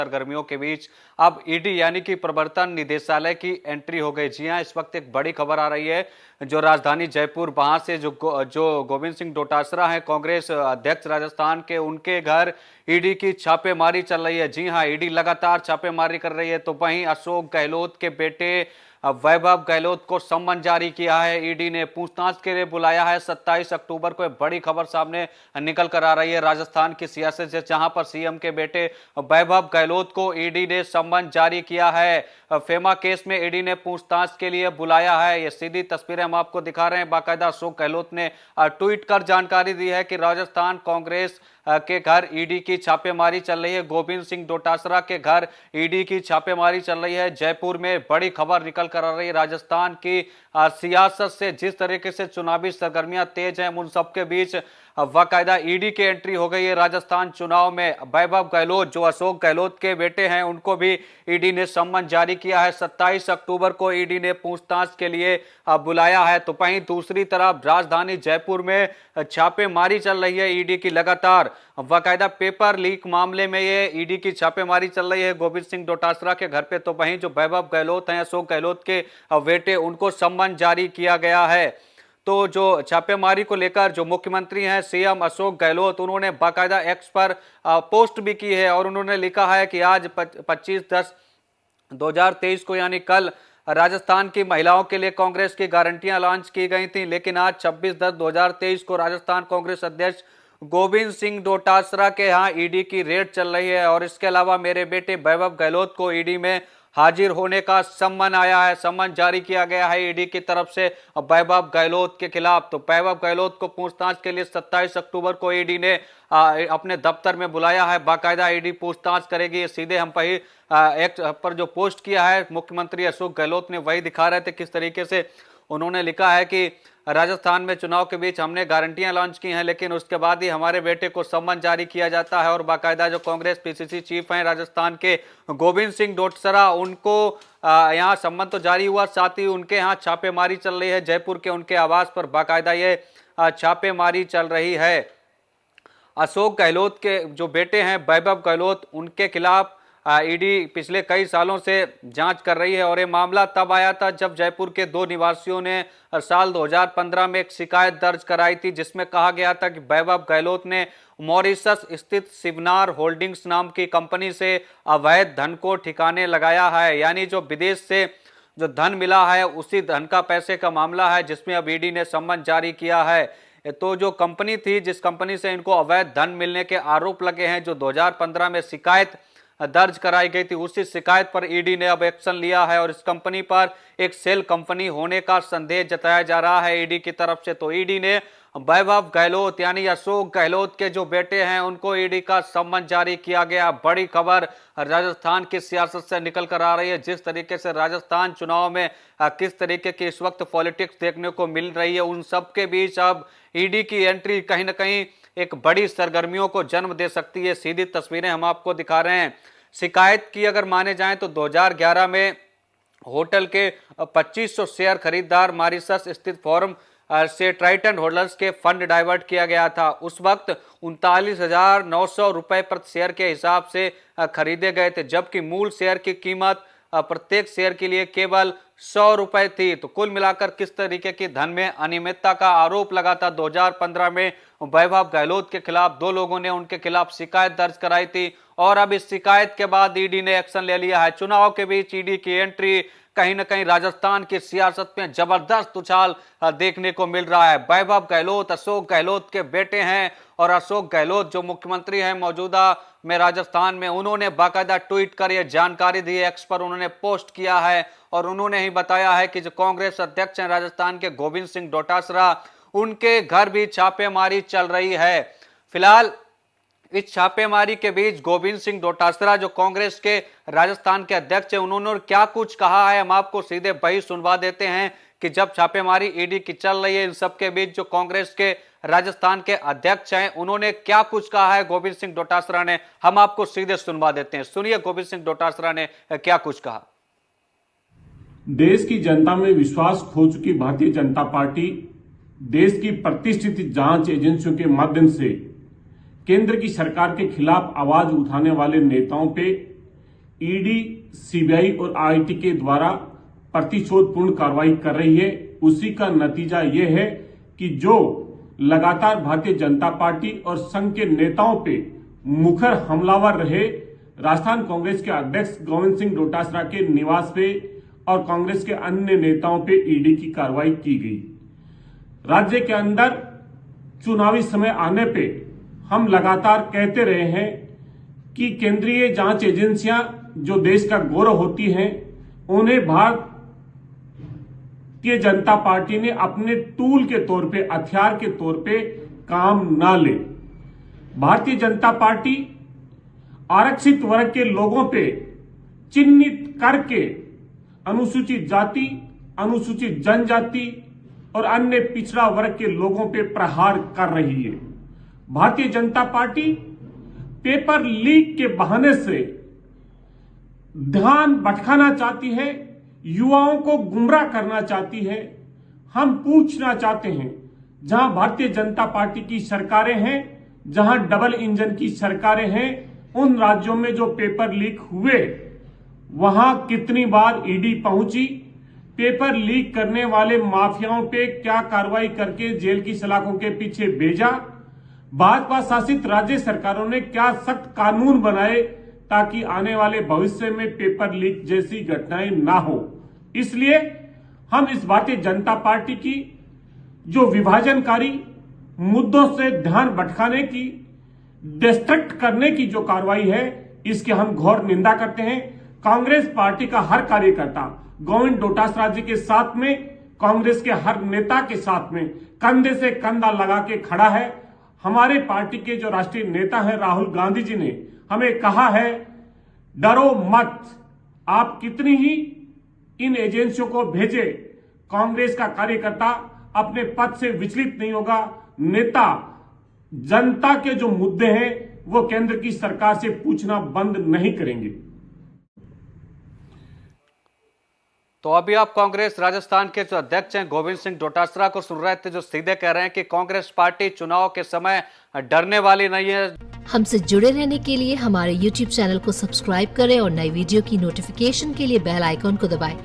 सरगर्मियों के बीच अब ईडी यानी कि प्रवर्तन निदेशालय की एंट्री हो गई। जी हां, इस वक्त एक बड़ी खबर आ रही है जो राजधानी जयपुर वहां से जो गोविंद सिंह डोटासरा हैं कांग्रेस अध्यक्ष राजस्थान के, उनके घर ईडी की छापेमारी चल रही है। जी हां, ईडी लगातार छापेमारी कर रही है। तो वहीं अशोक गहलोत के बेटे वैभव गहलोत को सम्मन जारी किया है। ईडी ने पूछताछ के लिए बुलाया है 27 अक्टूबर को। एक बड़ी खबर सामने निकल कर आ रही है राजस्थान की सियासत से, जहां पर सीएम के बेटे वैभव गहलोत को ईडी ने सम्मन जारी किया है। फेमा केस में ईडी ने पूछताछ के लिए बुलाया है। ये सीधी तस्वीरें हम आपको दिखा रहे हैं। बाकायदा अशोक गहलोत ने ट्वीट कर जानकारी दी है कि राजस्थान कांग्रेस के घर ईडी की छापेमारी चल रही है। गोविंद सिंह डोटासरा के घर ईडी की छापेमारी चल रही है। जयपुर में बड़ी खबर निकल कर आ रही है राजस्थान की सियासत से। जिस तरीके से चुनावी सरगर्मियां तेज हैं, उन सबके बीच बाकायदा ईडी की एंट्री हो गई है राजस्थान चुनाव में। वैभव गहलोत जो अशोक गहलोत के बेटे हैं, उनको भी ईडी ने सम्मन जारी किया है। 27 अक्टूबर को ईडी ने पूछताछ के लिए बुलाया है। तो वहीं दूसरी तरफ राजधानी जयपुर में छापेमारी चल रही है ईडी की लगातार। बाकायदा पेपर लीक मामले में ये ईडी की छापेमारी चल रही है गोविंद सिंह डोटासरा के घर पे। तो वहीं जो वैभव गहलोत हैं, अशोक गहलोत के बेटे, उनको सम्मन जारी किया गया है। तो जो छापेमारी को लेकर जो मुख्यमंत्री हैं सीएम अशोक गहलोत, उन्होंने बाकायदा एक्स पर पोस्ट भी की है और उन्होंने लिखा है कि आज 25/10/2023 को यानी कल राजस्थान की महिलाओं के लिए कांग्रेस की गारंटियां लॉन्च की गई थी, लेकिन आज 26/10/2023 को राजस्थान कांग्रेस अध्यक्ष गोविंद सिंह डोटासरा के यहाँ ईडी की रेड चल रही है। और इसके अलावा मेरे बेटे वैभव गहलोत को ईडी में हाजिर होने का सम्मन आया है, सम्मन जारी किया गया है ईडी की तरफ से वैभव गहलोत के खिलाफ। तो वैभव गहलोत को पूछताछ के लिए 27 अक्टूबर को ईडी ने अपने दफ्तर में बुलाया है। बाकायदा ईडी पूछताछ करेगी। ये सीधे हम पर एक्ट पर जो पोस्ट किया है मुख्यमंत्री अशोक गहलोत ने, वही दिखा रहे थे किस तरीके से उन्होंने लिखा है कि राजस्थान में चुनाव के बीच हमने गारंटियां लॉन्च की हैं, लेकिन उसके बाद ही हमारे बेटे को सम्मन जारी किया जाता है। और बाकायदा जो कांग्रेस पीसीसी चीफ हैं राजस्थान के गोविंद सिंह डोटासरा, उनको यहाँ सम्मन तो जारी हुआ, साथ ही उनके यहाँ छापेमारी चल रही है। जयपुर के उनके आवास पर बाकायदा ये छापेमारी चल रही है। अशोक गहलोत के जो बेटे हैं वैभव गहलोत, उनके खिलाफ ईडी पिछले कई सालों से जांच कर रही है। और ये मामला तब आया था जब जयपुर के 2 निवासियों ने साल 2015 में एक शिकायत दर्ज कराई थी, जिसमें कहा गया था कि वैभव गहलोत ने मॉरिशस स्थित शिवनार होल्डिंग्स नाम की कंपनी से अवैध धन को ठिकाने लगाया है। यानी जो विदेश से जो धन मिला है, उसी धन का पैसे का मामला है, जिसमें अब ईडी ने सम्मन जारी किया है। तो जो कंपनी थी, जिस कंपनी से इनको अवैध धन मिलने के आरोप लगे हैं, जो 2015 में शिकायत दर्ज कराई गई थी, उसी शिकायत पर ईडी ने अब एक्शन लिया है। और इस कंपनी पर एक सेल कंपनी होने का संदेह जताया जा रहा है ईडी की तरफ से। तो ईडी ने वैभव गहलोत यानी अशोक गहलोत के जो बेटे हैं, उनको ईडी का सम्मन जारी किया गया। बड़ी खबर राजस्थान की सियासत से निकल कर आ रही है। जिस तरीके से राजस्थान चुनाव में किस तरीके की इस वक्त पॉलिटिक्स देखने को मिल रही है, उन सब के बीच अब ईडी की एंट्री कहीं ना कहीं एक बड़ी सरगर्मियों को जन्म दे सकती है। सीधी तस्वीरें हम आपको दिखा रहे हैं। शिकायत की अगर माने जाएं तो 2011 में होटल के 2500 शेयर खरीदार मॉरिशस स्थित फॉर्म से ट्राइटन होल्डर्स के फंड डाइवर्ट किया गया था। उस वक्त 39,900 रुपए प्रति शेयर के हिसाब से खरीदे गए थे, जबकि मूल शेयर की कीमत प्रत्येक शेयर के लिए केवल 100 रुपए थी। तो कुल मिलाकर किस तरीके की धन में अनियमितता का आरोप लगा था। 2015 में वैभव गहलोत के खिलाफ 2 लोगों ने उनके खिलाफ शिकायत दर्ज कराई थी, और अब इस शिकायत के बाद ईडी ने एक्शन ले लिया है। चुनाव के बीच ईडी की एंट्री कहीं ना कहीं राजस्थान की सियासत में जबरदस्त उछाल देखने को मिल रहा है। वैभव गहलोत अशोक गहलोत के बेटे हैं, और अशोक गहलोत जो मुख्यमंत्री हैं मौजूदा में राजस्थान में, उन्होंने बाकायदा ट्वीट कर यह जानकारी दी है, एक्स पर उन्होंने पोस्ट किया है। और उन्होंने ही बताया है कि जो कांग्रेस अध्यक्ष हैं राजस्थान के गोविंद सिंह डोटासरा, उनके घर भी छापेमारी चल रही है। फिलहाल इस छापेमारी के बीच गोविंद सिंह डोटासरा जो कांग्रेस के राजस्थान के अध्यक्ष हैं, उन्होंने क्या कुछ कहा है, हम आपको सीधे वही सुनवा देते हैं कि जब छापेमारी ईडी की चल रही है, इन सबके बीच जो कांग्रेस के राजस्थान के अध्यक्ष हैं, उन्होंने क्या कुछ कहा है गोविंद सिंह डोटासरा ने, हम आपको सीधे सुनवा देते हैं। सुनिए गोविंद सिंह डोटासरा ने क्या कुछ कहा। देश की जनता में विश्वास खो चुकी भारतीय जनता पार्टी देश की प्रतिष्ठित जांच एजेंसियों के माध्यम से केंद्र की सरकार के खिलाफ आवाज उठाने वाले नेताओं पे ईडी, सीबीआई और आईटी के द्वारा प्रतिशोधपूर्ण कार्रवाई कर रही है, उसी का नतीजा ये है कि जो लगातार भारतीय जनता पार्टी और संघ के नेताओं पे मुखर हमलावर रहे, राजस्थान कांग्रेस के अध्यक्ष गोविंद सिंह डोटासरा के निवास पे और कांग्रेस के अन्य नेताओं पे ईडी की कार्रवाई की गई। राज्य के अंदर चुनावी समय आने पे हम लगातार कहते रहे हैं कि केंद्रीय जांच एजेंसियां जो देश का गौरव होती हैं, उन्हें भारतीय जनता पार्टी ने अपने टूल के तौर पे, हथियार के तौर पे काम ना ले। भारतीय जनता पार्टी आरक्षित वर्ग के लोगों पे चिन्हित करके अनुसूचित जाति, अनुसूचित जनजाति और अन्य पिछड़ा वर्ग के लोगों पे प्रहार कर रही है। Bharatiya Janata party paper leak के बहाने से ध्यान भटकाना चाहती है, युवाओं को गुमराह करना चाहती है। हम पूछना चाहते हैं, जहां भारतीय जनता पार्टी की सरकारें हैं, जहां डबल इंजन की सरकारें हैं, उन राज्यों में जो पेपर लीक हुए वहां कितनी बार ईडी पहुंची, पेपर लीक करने वाले माफियाओं पे क्या कार्रवाई करके जेल की सलाखों के पीछे भेजा, भाजपा शासित राज्य सरकारों ने क्या सख्त कानून बनाए ताकि आने वाले भविष्य में पेपर लीक जैसी घटनाएं ना हो। इसलिए हम इस भारतीय जनता पार्टी की जो विभाजनकारी मुद्दों से ध्यान भटकाने की, डिस्ट्रैक्ट करने की जो कार्रवाई है, इसकी हम घोर निंदा करते हैं। कांग्रेस पार्टी का हर कार्यकर्ता गोविंद डोटासरा जी के साथ में, कांग्रेस के हर नेता के साथ में कंधे से कंधा लगा के खड़ा है। हमारे पार्टी के जो राष्ट्रीय नेता हैं राहुल गांधी जी ने हमें कहा है, डरो मत, आप कितनी ही इन एजेंसियों को भेजे, कांग्रेस का कार्यकर्ता अपने पद से विचलित नहीं होगा। नेता जनता के जो मुद्दे हैं वो केंद्र की सरकार से पूछना बंद नहीं करेंगे। तो अभी आप कांग्रेस राजस्थान के जो अध्यक्ष हैं गोविंद सिंह डोटासरा को सुन रहे थे, जो सीधे कह रहे हैं कि कांग्रेस पार्टी चुनाव के समय डरने वाली नहीं है। हमसे जुड़े रहने के लिए हमारे YouTube चैनल को सब्सक्राइब करें और नई वीडियो की नोटिफिकेशन के लिए बेल आइकॉन को दबाएं।